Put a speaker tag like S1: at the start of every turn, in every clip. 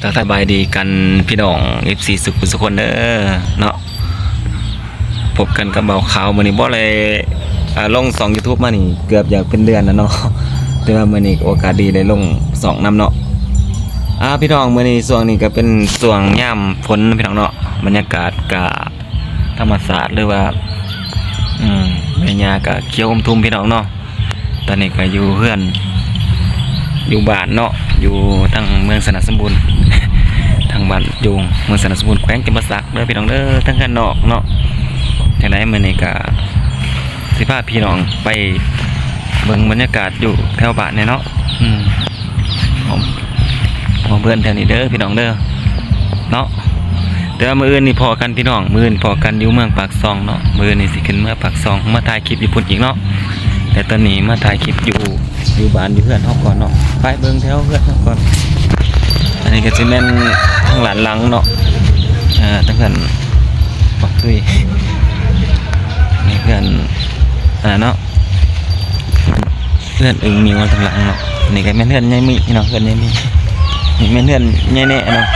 S1: ทักทายบายดีกันพี่น้อง FC สุขคนเด้อเนาะพบกันกับเบาขาวมื้อนี้บ่เลยลง2 YouTube มานี่เกือบอยากเป็นเดือนแล้วเนาะแต่ว่ามื้อนี้โอกาสดีได้ลง2นำเนาะพี่น้องมื้อนี้ช่วงนี้ก็เป็นช่วงยามฝนพี่น้องเนาะบรรยากาศก็ธรรมชาติหรือว่าแม่หญ้าก็เขียวอมทุมพี่น้องเนาะตอนนี้ก็อยู่เฮือนอยู่บ้านเนาะอยู่ทางเมืองสนัสสมบูรณ์ ทางบ้านอยู่เมืองสนัสสมบูรณ์แขวงจำปาสักเด้อพี่น้องเด้อทั้งกันนอกเนาะจังได๋มื้อนี้ก็สิพาพี่น้องไปเบิ่งบรรยากาศอยู่แถวบ้านเนี่ยเนาะผมเพื่อนแถวนี้เด้อพี่น้องเด้อเนาะแต่ว่ามื้ออื่นนี่พอกันพี่น้องมื้ออื่นพอกันอยู่เมืองปากซองเนาะมื้อนี่สิขึ้นเมืองปากซองมาถ่ายคลิปอยู่พุ่นอีกเนาะแต่ตอนนี้มาถ่ายคลิปอยู่บ้านอยู่เพื่อนเฮาก่อนเนาะไปเบิ่งแถวเพื่อนเฮาก่อนอันนี้ก็สิแม่นทางหลานหลังเนาะทางเพื่อนบักตุ้ยนี่เพื่อนเนาะเพื่อนอึ่งมีมาทางหลังเนาะนี่ก็แม่นเพื่อนใหญ่มีเนาะเพื่อนใหญ่มีนี่แม่นเพื่อนใหญ่แน่เนาะ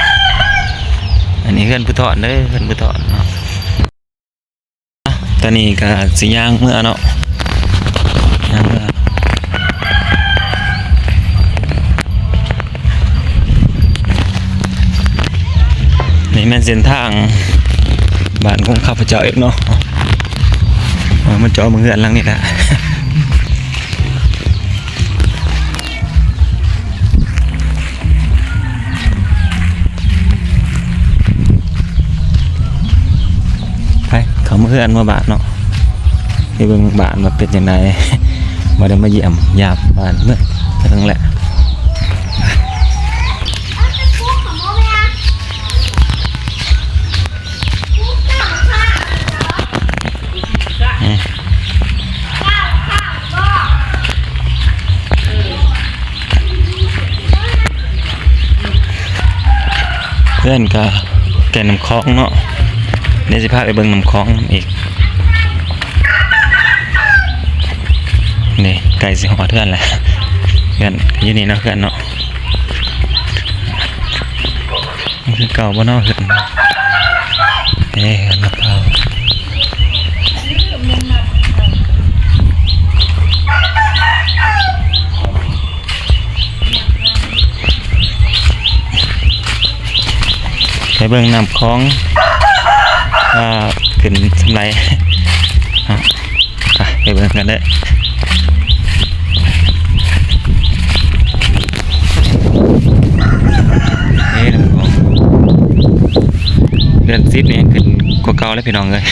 S1: อันนี้เพื่อนผู้ถอนเด้อเพื่อนผู้ถอนเนาะตอนนี้ก็สิย่างเมื่อเนาะย่างเมื่อนี่แม่นเส้นทางบ้านของข้าพเจ้าเองเนาะมาเจาะมือเหือนหลังนี่แหละไปเขามาเหือนมาบ้านเนาะไปเบิ่งบ้านมาเป็นยังไงมาได้มาเยี่ยมยามบ้านเมื่อทั้งแหละเพื่อนก็แก่น้ำคลองเนาะเดี๋ยวสิพาไปเบิ่งน้ำคลองอีกนี่ไก่สิหอเพื่อนแหละเพื่อนอยู่นี่เนาะเพื่อนเนาะนี่คือเก่าบ่เนาะเพื่อนมะพร้าวไปเบิ่งน้ำคลองขึ้นสำไรไปเบิ่งกันเด้อนี่น้ำคลองเดือน10นี่ขึ้นกว่าเก่าแล้วพี่น้องเลย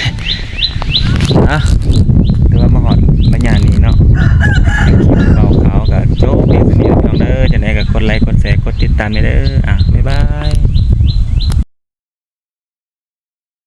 S1: แต่ว่ามาหอดบรรยากาศนี้เนาะเราขาวกับโจ๊กนี่ตัวนี้พี่น้องเด้อจะไหนกับกดไลค์กดแชร์กดติดตามไปเด้อบ๊ายบาย